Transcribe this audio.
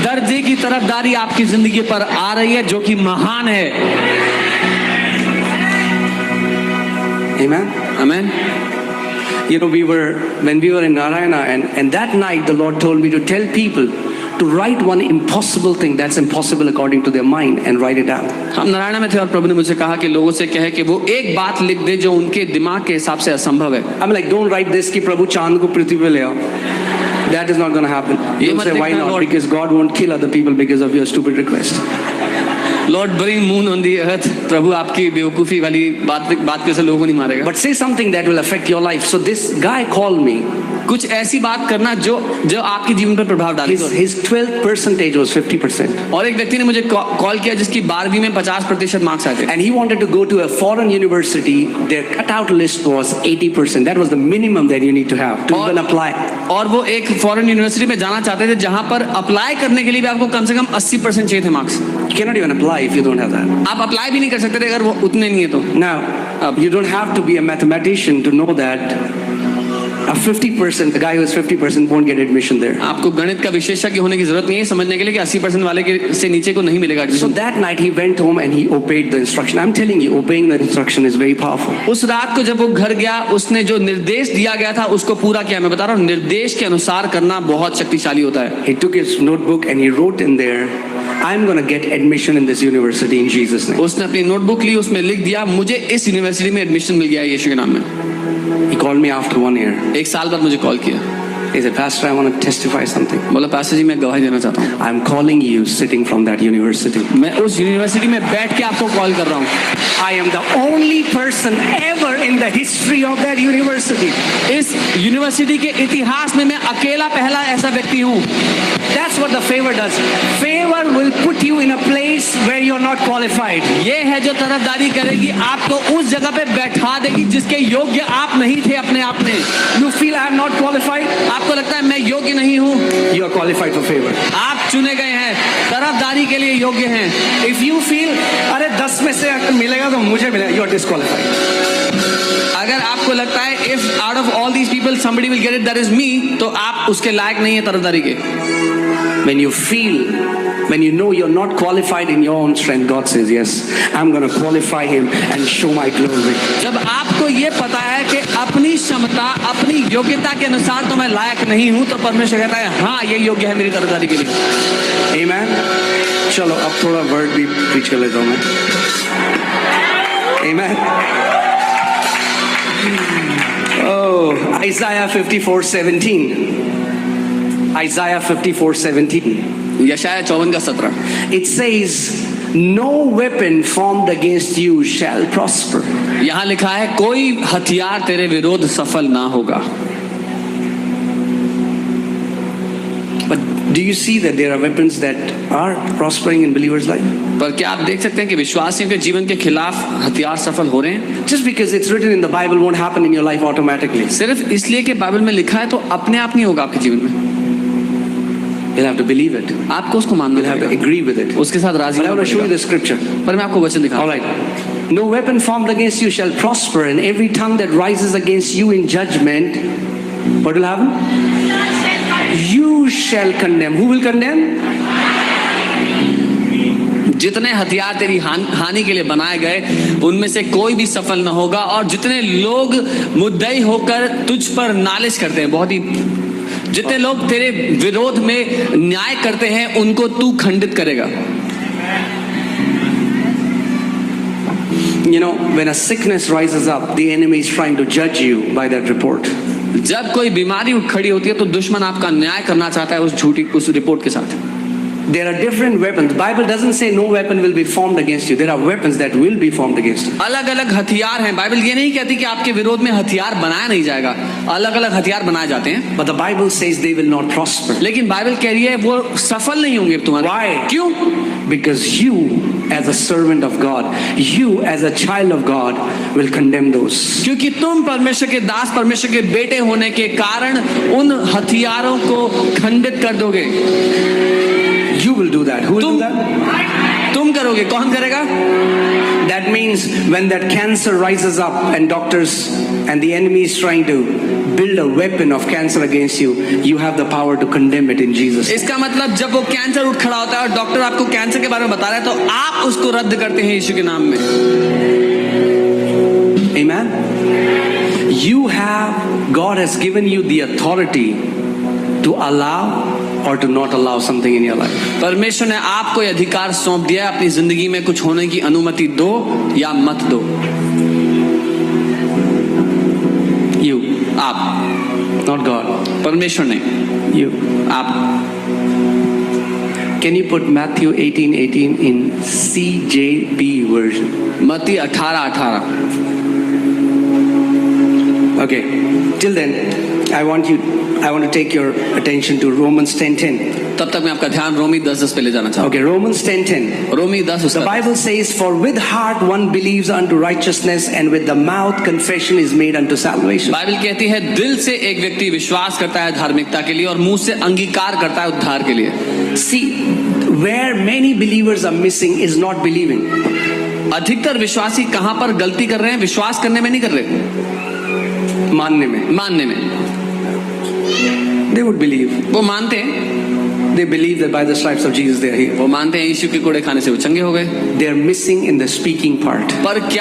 दर्जे की तरफदारी आपकी जिंदगी पर आ रही है जो कि महान है। Amen. आमीन। You know, when we were in Narayana, and that night the Lord told me to tell people to write one impossible thing that's impossible according to their mind and write it down. हम नारायण में थे और प्रभु ने मुझे कहा कि लोगों से कहे कि वो एक बात लिख दे जो उनके दिमाग के हिसाब से असंभव है। I'm like, don't write this कि प्रभु चांद को पृथ्वी पे ले आओ. That is not going to happen. You say why not? Because God won't kill other people because of your stupid request. Lord, bring moon on the earth. प्रभु आपकी बेवकूफी वाली बात के से लोगों को नहीं मारेगा। But say something that will affect your life. So this guy called me. कुछ ऐसी बात करना जो आपके जीवन पर प्रभाव डालेगा। His 12th percentage was 50%. और एक व्यक्ति ने मुझे कॉल किया जिसकी 12वीं में 50% मार्क्स आए थे। And he wanted to go to a foreign university. Their cutout list was 80%. That was the minimum that you need to have to even apply. और वो एक फॉरेन यूनिवर्सिटी में जाना चाहते थे जहां पर अप्लाई करने के लिए भी आपको कम से कम 80% चाहिए थे marks. You cannot even apply if you don't have that. आप अप्लाई भी नहीं कर सकते थे अगर वो उतने नहीं है तो। Now, you don't have to be a mathematician to know that a 50%, the guy who is 50% won't get admission there. आपको गणित का विशेषज्ञ होने की जरूरत नहीं है समझने के लिए कि 80% वाले के से नीचे को नहीं मिलेगा। So that night he went home and he obeyed the instruction. I'm telling you, obeying the instruction is very powerful. उस रात को जब वो घर गया उसने जो निर्देश दिया गया था उसको पूरा किया। मैं बता रहा हूँ निर्देश के अनुसार करना बहुत शक्तिशाली होता है। He took his notebook and he wrote in there, I'm going to get admission in this university in Jesus name. उसने अपनी नोटबुक ली उसमें लिख दिया मुझे इस यूनिवर्सिटी में एडमिशन मिल गया यीशु के नाम में। He called me after 1 year. एक साल बाद मुझे कॉल किया। He said, Pastor, I want to testify something. बोला पास्टर जी मैं गवाही देना चाहता हूँ। I'm calling you sitting from that university. मैं उस यूनिवर्सिटी में बैठ के आपको कॉल कर रहा हूँ। I am the only person ever in the history of that university. इस यूनिवर्सिटी के इतिहास में मैं अकेला पहला ऐसा व्यक्ति हूँ। That's what the favor does. Favor will put you in a place where you're not qualified. ये है जो तरफदारी करेगी आपको उस जगह पे बैठा देगी जिसके योग्य आप नहीं थे अपने आप में। You feel I'm not qualified? आपको लगता है मैं योग्य नहीं हूँ। You are qualified for favor. आप चुने गए हैं तरफदारी के लिए योग्य हैं। If you feel अरे 10 में से मिलेगा तो मुझे मिलेगा, you are disqualified. अगर आपको लगता है if out of all these people somebody will get it that is me तो आप उसके लायक नहीं है तरफदारी के। When you know you're not qualified in your own strength, God says, yes, I'm going to qualify him and show my glory. जब आपको ये पता है कि अपनी क्षमता अपनी योग्यता के अनुसार तो मैं लायक नहीं हूँ तो परमेश्वर कहता है हाँ ये योग्य है मेरी तरफदारी के लिए। Amen. चलो अब थोड़ा वर्ड भी प्रीच कर लेता हूँ मैं। Amen. Oh, Isaiah 54:17. Isaiah 54:17. यशाया 54:17। It says, no weapon formed against you shall prosper. यहाँ लिखा है कोई हथियार तेरे विरोध सफल ना होगा। But do you see that there are weapons that are prospering in believers' life? पर क्या आप देख सकते हैं कि विश्वासियों के जीवन के खिलाफ हथियार सफल हो रहे हैं? Just because it's written in the Bible won't happen in your life automatically. सिर्फ इसलिए कि बाइबल में लिखा है तो अपने आप नहीं होगा आपके जीवन में। You'll have to believe it. आपको उसको मानना You'll have to agree with it. उसके साथ राजी But I want to show you the scripture. पर मैं आपको वचन दिखाऊं। All right. No weapon formed against you shall prosper, and every tongue that rises against you in judgment, what will happen? You shall condemn. Who will condemn? जितने हथियार तेरी हानि के लिए बनाए गए उनमें से कोई भी सफल न होगा और जितने लोग मुद्दई होकर तुझ पर नालिश करते हैं बहुत ही जितने लोग तेरे विरोध में न्याय करते हैं उनको तू खंडित करेगा। You know, when a sickness rises up, the enemy is trying to judge you by that report. जब कोई बीमारी खड़ी होती है तो दुश्मन आपका न्याय करना चाहता है उस रिपोर्ट के साथ। There are different weapons. The Bible doesn't say no weapon will be formed against you. There are weapons that will be formed against you. अलग-अलग हथियार हैं। बाइबल ये नहीं कहती कि आपके विरोध में हथियार बनाया नहीं जाएगा। अलग-अलग हथियार बनाए जाते हैं। But the Bible says they will not prosper. लेकिन बाइबल कह रही है वो सफल नहीं होंगे तुम्हारे। Why? क्यों? Because you as a servant of God, you as a child of God will condemn those. क्योंकि तुम परमेश्वर के दास परमेश्वर के बेटे होने के कारण उन हथियारों को खंडित कर दोगे। You will do that. Who will do that? तुम करोगे, कौन करेगा? That means when that cancer rises up and doctors and the enemy is trying to build a weapon of cancer against you, you have the power to condemn it in Jesus. इसका मतलब जब वो cancer उठ खड़ा होता है और doctor आपको कैंसर के बारे में बता रहा है तो आप उसको रद्द करते हैं यीशु के नाम में। Amen. You have, God has given you the authority to allow or to not allow something in your life. परमेश्वर ने आपको यह अधिकार सौंप दिया है, अपनी जिंदगी में कुछ होने की अनुमति दो या मत दो। You, आप, not God. परमेश्वर ने, You. आप। Can you put Matthew 18:18 in CJB version? मत्ती 18:18। Okay. Till then, I want to take your attention to Romans 10:10. तब तक मैं आपका ध्यान रोमी 10:10 पे ले जाना चाहूँ। Okay, Romans 10:10. रोमी 10 The Bible says, "For with heart one believes unto righteousness, and with the mouth confession is made unto salvation." Bible कहती है दिल से एक व्यक्ति विश्वास करता है धार्मिकता के लिए और मुंह से अंगीकार करता है उद्धार के लिए। See, where many believers are missing is not believing. अधिकतर विश्वासी कहाँ पर गलती कर रहे हैं? विश्वास करने में नहीं कर रहे, मानने में. मानने में। They would believe. वो मानते हैं, They believe that by the stripes of Jesus they are healed. वो मानते हैं यीशु के कोड़े खाने से वो चंगे हो गए, They are missing in the speaking part. पर क्या